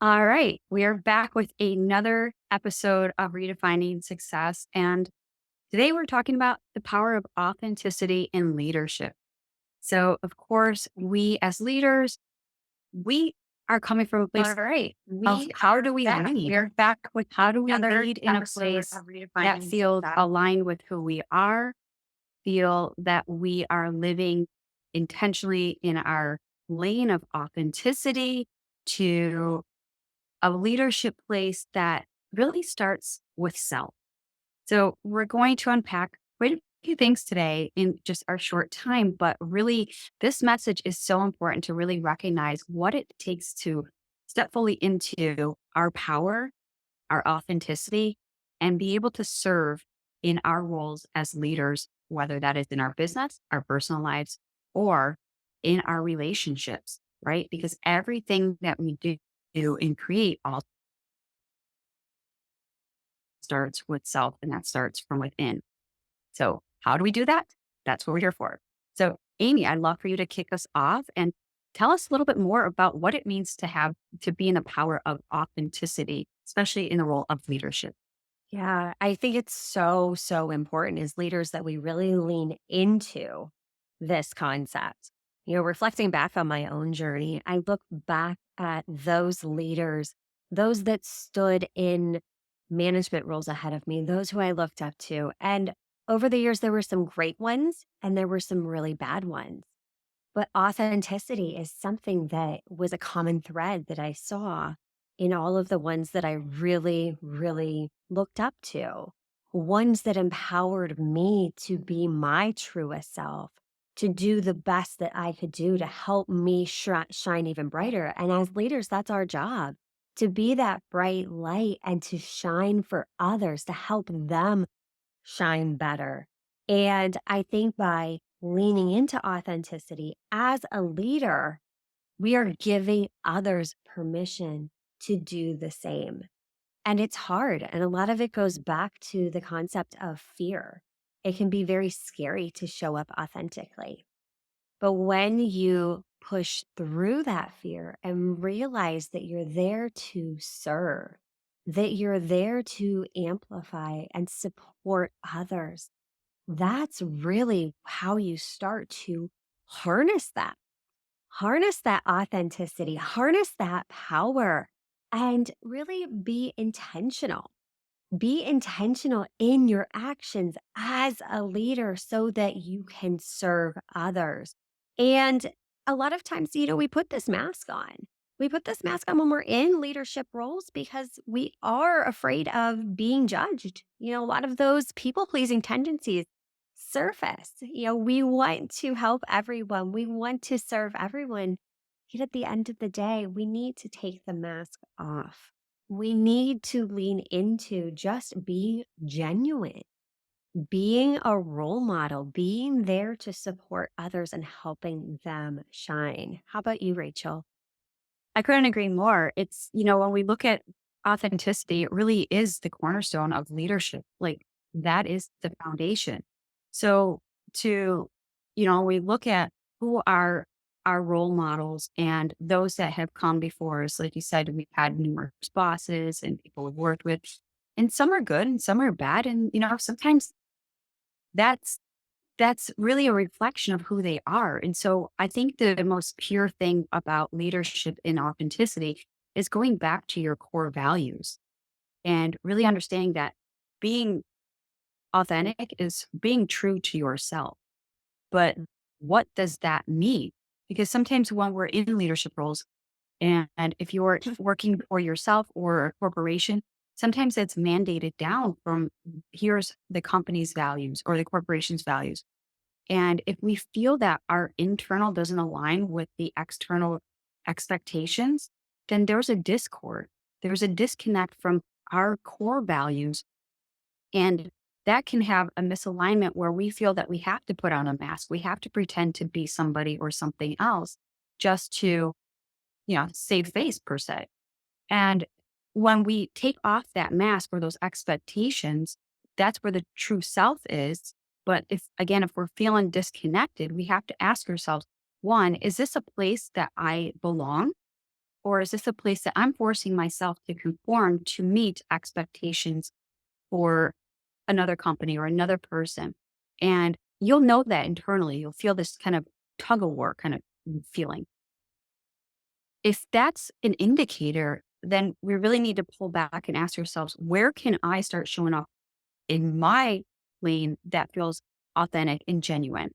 All right, we are back with another episode of Redefining Success. And today we're talking about the power of authenticity in leadership. So, of course, we as leaders, we are coming from a All place right. of We how are do we back. lead? We're back with How do we another lead in a episode place of that Redefining feels Success. aligned with who we are, feel that we are living intentionally in our lane of authenticity to a leadership place that really starts with self. So, we're going to unpack quite a few things today in just our short time, but really, this message is so important to really recognize what it takes to step fully into our power, our authenticity, and be able to serve in our roles as leaders, whether that is in our business, our personal lives, or in our relationships, right? Because everything that we do and create all starts with self and that starts from within. So, how do we do that? That's what we're here for. So, Amy, I'd love for you to kick us off and tell us a little bit more about what it means to be in the power of authenticity, especially in the role of leadership. Yeah, I think it's so important as leaders that we really lean into this concept. Reflecting back on my own journey, I look back at those leaders, those that stood in management roles ahead of me, those who I looked up to. And over the years, there were some great ones and there were some really bad ones. But authenticity is something that was a common thread that I saw in all of the ones that I really looked up to, ones that empowered me to be my truest self, to do the best that I could do to help me shine even brighter. And as leaders, that's our job to be that bright light and to shine for others, to help them shine better. And I think by leaning into authenticity as a leader, we are giving others permission to do the same. And it's hard. And a lot of it goes back to the concept of fear. It can be very scary to show up authentically. But when you push through that fear and realize that you're there to serve, that you're there to amplify and support others, that's really how you start to harness that, harness that authenticity, harness that power, and really be intentional. Be intentional in your actions as a leader so that you can serve others. And a lot of times, we put this mask on. We put this mask on when we're in leadership roles because we are afraid of being judged. A lot of those people pleasing tendencies surface. We want to help everyone, we want to serve everyone. Yet at the end of the day, we need to take the mask off. We need to lean into just being genuine, being a role model, being there to support others and helping them shine. How about you, Rachel? I couldn't agree more. When we look at authenticity, it really is the cornerstone of leadership. Like that is the foundation. So to, we look at who are our role models and those that have come before us. Like you said, we've had numerous bosses and people we've worked with, and some are good and some are bad. And, sometimes that's that's really a reflection of who they are. And so I think the most pure thing about leadership and authenticity is going back to your core values and really understanding that being authentic is being true to yourself. But what does that mean? Because sometimes when we're in leadership roles, and if you're working for yourself or a corporation, sometimes it's mandated down from here's the company's values or the corporation's values. And if we feel that our internal doesn't align with the external expectations, then there's a discord. There's a disconnect from our core values. And that can have a misalignment where we feel that we have to put on a mask. We have to pretend to be somebody or something else just to, save face per se. And when we take off that mask or those expectations, that's where the true self is. But if we're feeling disconnected, we have to ask ourselves, one, is this a place that I belong? Or is this a place that I'm forcing myself to conform to meet expectations for another company or another person? And you'll know that internally. You'll feel this kind of tug of war kind of feeling. If that's an indicator, then we really need to pull back and ask ourselves, where can I start showing up in my lane that feels authentic and genuine?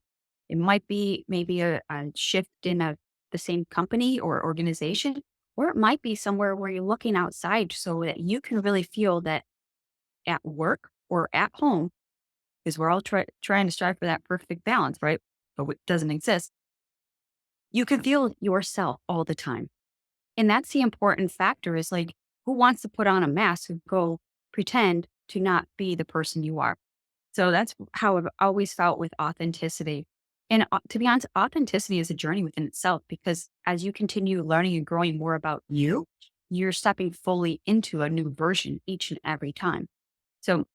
It might be maybe a shift in the same company or organization, or it might be somewhere where you're looking outside so that you can really feel that at work or at home, because we're all trying to strive for that perfect balance, right? But it doesn't exist. You can feel yourself all the time. And that's the important factor is like, who wants to put on a mask and go pretend to not be the person you are? So that's how I've always felt with authenticity. And to be honest, authenticity is a journey within itself because as you continue learning and growing more about you, you're stepping fully into a new version each and every time. So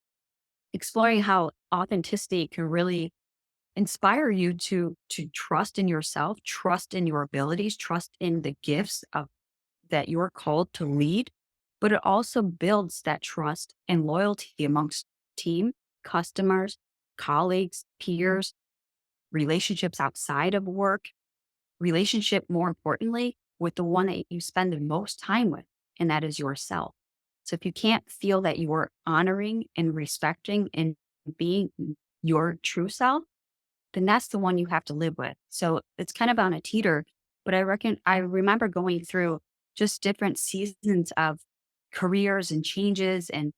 exploring how authenticity can really inspire you to trust in yourself, trust in your abilities, trust in the gifts of that you're called to lead, but it also builds that trust and loyalty amongst team, customers, colleagues, peers, relationships outside of work, relationship, more importantly, with the one that you spend the most time with, and that is yourself. So if you can't feel that you are honoring and respecting and being your true self, then that's the one you have to live with. So it's kind of on a teeter, but I remember going through just different seasons of careers and changes and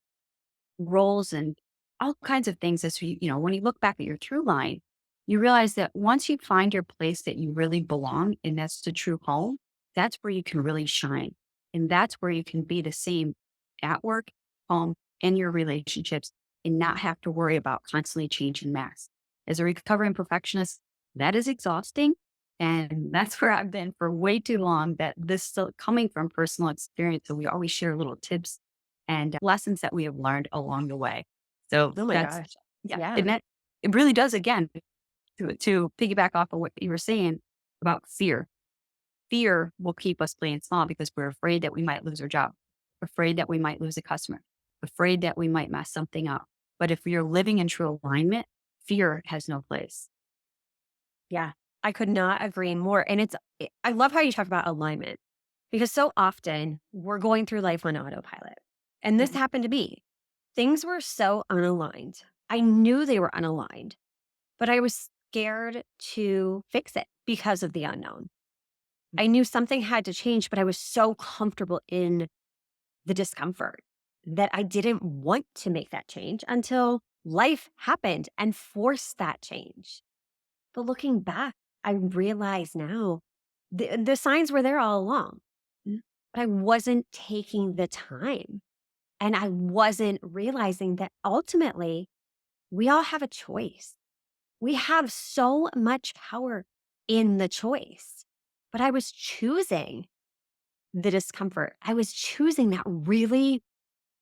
roles and all kinds of things as when you look back at your true line, you realize that once you find your place that you really belong and that's the true home, that's where you can really shine. And that's where you can be the same at work, home, and your relationships and not have to worry about constantly changing masks. As a recovering perfectionist, that is exhausting. And that's where I've been for way too long. That this still coming from personal experience. So we always share little tips and lessons that we have learned along the way. So Oh my that's, gosh. yeah, Yeah. and that it really does again to piggyback off of what you were saying about fear. Fear will keep us playing small because we're afraid that we might lose our job, afraid that we might lose a customer, afraid that we might mess something up. But if we are living in true alignment, fear has no place. Yeah. I could not agree more. And I love how you talk about alignment because so often we're going through life on autopilot. And this Mhm. happened to me. Things were so unaligned. I knew they were unaligned, but I was scared to fix it because of the unknown. I knew something had to change, but I was so comfortable in the discomfort that I didn't want to make that change until life happened and forced that change. But looking back, I realize now the signs were there all along, but I wasn't taking the time and I wasn't realizing that ultimately we all have a choice. We have so much power in the choice, but I was choosing the discomfort. I was choosing that really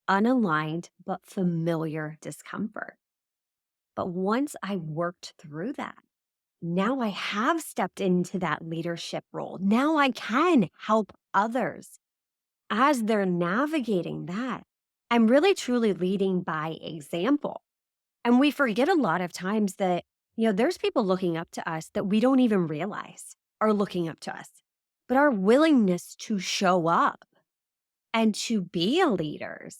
unaligned but familiar discomfort. But once I worked through that, now I have stepped into that leadership role. Now I can help others as they're navigating that. I'm really truly leading by example. And we forget a lot of times that, there's people looking up to us that we don't even realize are looking up to us. But our willingness to show up and to be leaders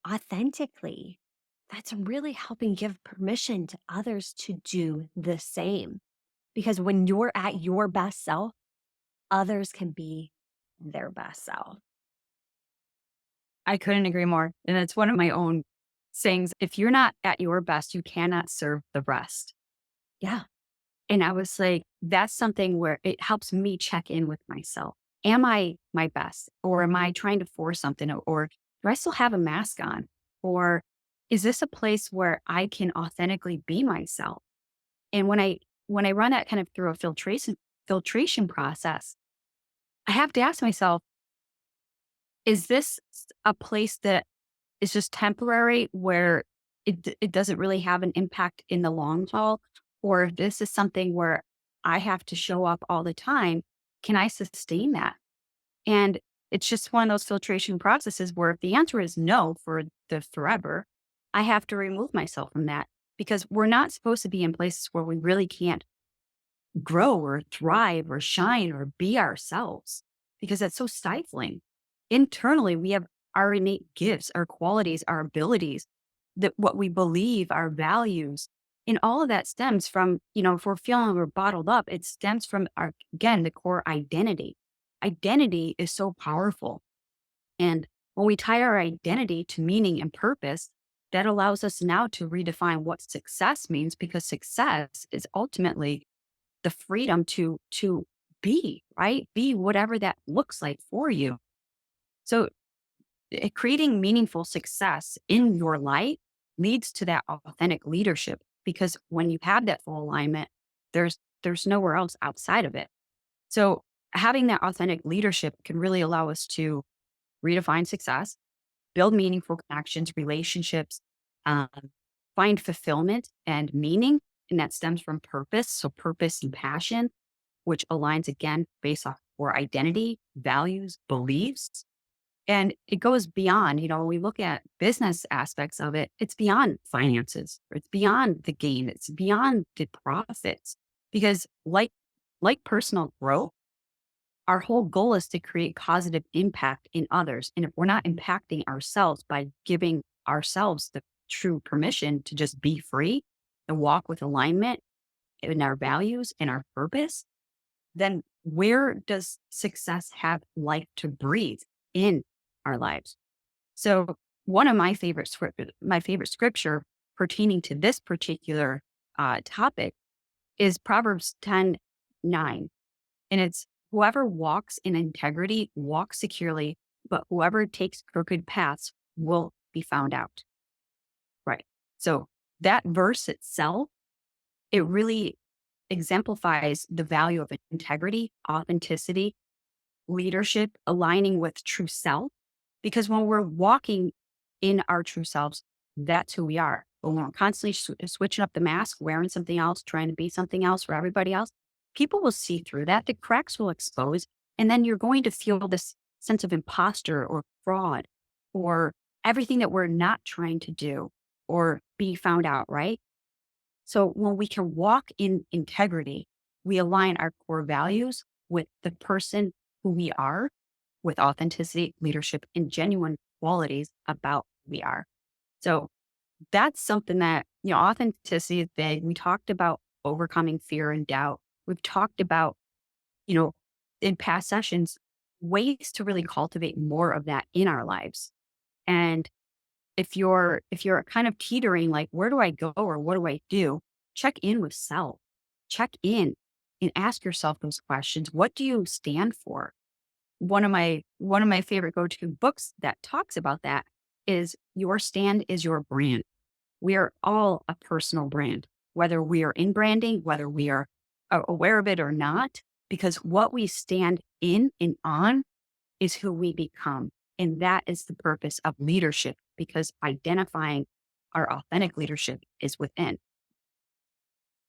authentically, that's really helping give permission to others to do the same. Because when you're at your best self, others can be their best self. I couldn't agree more. And it's one of my own sayings. If you're not at your best, you cannot serve the rest. Yeah. And I was like, that's something where it helps me check in with myself. Am I my best? Or am I trying to force something? Or do I still have a mask on? Or is this a place where I can authentically be myself? And when I run that kind of through a filtration process, I have to ask myself, is this a place that is just temporary where it doesn't really have an impact in the long haul? Or if this is something where I have to show up all the time, can I sustain that? And it's just one of those filtration processes where if the answer is no for the forever, I have to remove myself from that because we're not supposed to be in places where we really can't grow or thrive or shine or be ourselves because that's so stifling. Internally, we have our innate gifts, our qualities, our abilities, that what we believe, our values, and all of that stems from, if we're feeling we're bottled up, it stems from our, again, the core identity. Identity is so powerful. And when we tie our identity to meaning and purpose, that allows us now to redefine what success means because success is ultimately the freedom to be, right? Be whatever that looks like for you. So creating meaningful success in your life leads to that authentic leadership because when you have that full alignment, there's nowhere else outside of it. So having that authentic leadership can really allow us to redefine success, build meaningful connections, relationships, um, find fulfillment and meaning. And that stems from purpose. So purpose and passion, which aligns again based off our identity, values, beliefs. And it goes beyond, when we look at business aspects of it, it's beyond finances, or it's beyond the gain, it's beyond the profits. Because like personal growth, our whole goal is to create positive impact in others. And if we're not impacting ourselves by giving ourselves the true permission to just be free and walk with alignment in our values and our purpose, then where does success have life to breathe in our lives? So one of my favorite scripture pertaining to this particular topic is Proverbs 10:9. And it's whoever walks in integrity walks securely, but whoever takes crooked paths will be found out. Right. So that verse itself, it really exemplifies the value of integrity, authenticity, leadership, aligning with true self. Because when we're walking in our true selves, that's who we are. But when we're constantly switching up the mask, wearing something else, trying to be something else for everybody else, people will see through that. The cracks will expose. And then you're going to feel this sense of imposter or fraud or everything that we're not trying to do or be found out, right? So when we can walk in integrity, we align our core values with the person who we are, with authenticity, leadership, and genuine qualities about who we are. So that's something that, authenticity is big. We talked about overcoming fear and doubt. We've talked about, you know, in past sessions, ways to really cultivate more of that in our lives. And if you're kind of teetering, like, where do I go or what do I do? Check in with self. Check in and ask yourself those questions. What do you stand for? One of my favorite go-to books that talks about that is Your Stand is Your Brand. We are all a personal brand, whether we are in branding, whether we are aware of it or not, because what we stand in and on is who we become. And that is the purpose of leadership because identifying our authentic leadership is within.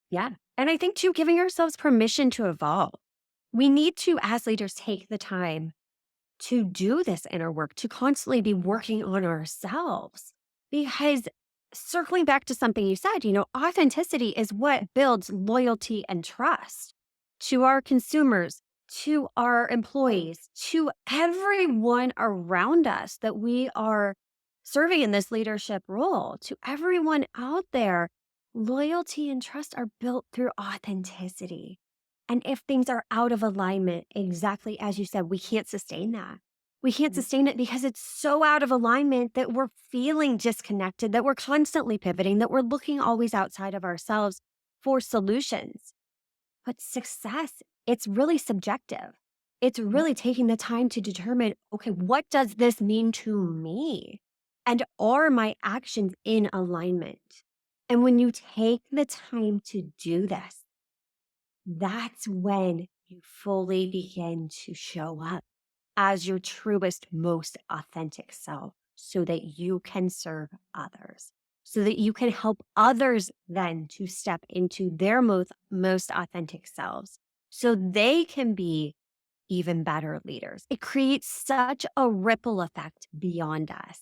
Yeah. And I think too, giving ourselves permission to evolve. We need to, as leaders, take the time to do this inner work, to constantly be working on ourselves. Because circling back to something you said, authenticity is what builds loyalty and trust to our consumers, to our employees, to everyone around us that we are serving in this leadership role, to everyone out there. Loyalty and trust are built through authenticity. And if things are out of alignment, exactly as you said, we can't sustain that. We can't Mhm. sustain it because it's so out of alignment that we're feeling disconnected, that we're constantly pivoting, that we're looking always outside of ourselves for solutions. But success, it's really subjective. It's Yep. really taking the time to determine, okay, what does this mean to me? And are my actions in alignment? And when you take the time to do this, that's when you fully begin to show up as your truest, most authentic self so that you can serve others, so that you can help others then to step into their most authentic selves so they can be even better leaders. It creates such a ripple effect beyond us.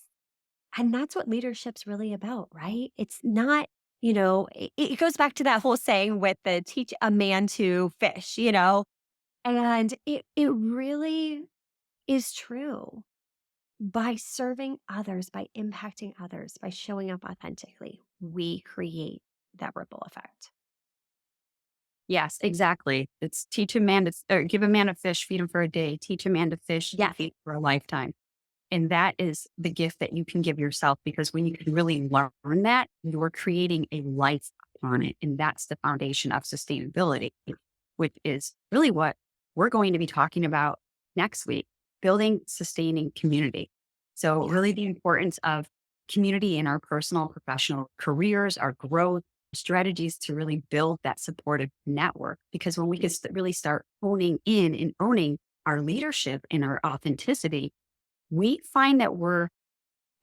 And that's what leadership's really about, right? It's not, it goes back to that whole saying with the teach a man to fish, and it really is true. By serving others, by impacting others, by showing up authentically, we create that ripple effect. Yes, exactly. It's teach a man to, or give a man a fish, feed him for a day. Teach a man to fish, Yes. feed him for a lifetime. And that is the gift that you can give yourself because when you can really learn that, you're creating a life on it. And that's the foundation of sustainability, which is really what we're going to be talking about next week, building sustaining community. So Yeah. really the importance of community in our personal, professional careers, our growth, strategies to really build that supportive network. Because when we can really start honing in and owning our leadership and our authenticity, we find that we're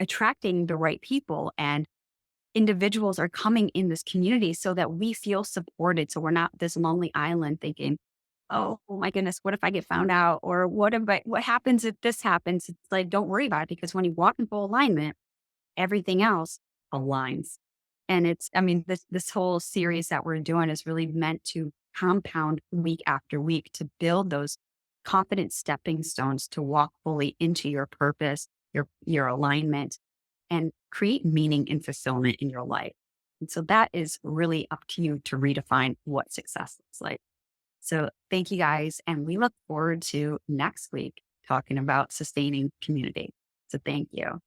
attracting the right people and individuals are coming in this community so that we feel supported. So we're not this lonely island thinking, oh my goodness, what if I get found out? Or what happens if this happens? It's like, don't worry about it because when you walk in full alignment, everything else aligns. And it's, I mean, this whole series that we're doing is really meant to compound week after week to build those confident stepping stones to walk fully into your purpose, your alignment, and create meaning and fulfillment in your life. And so that is really up to you to redefine what success looks like. So thank you guys. And we look forward to next week talking about sustaining community. So thank you.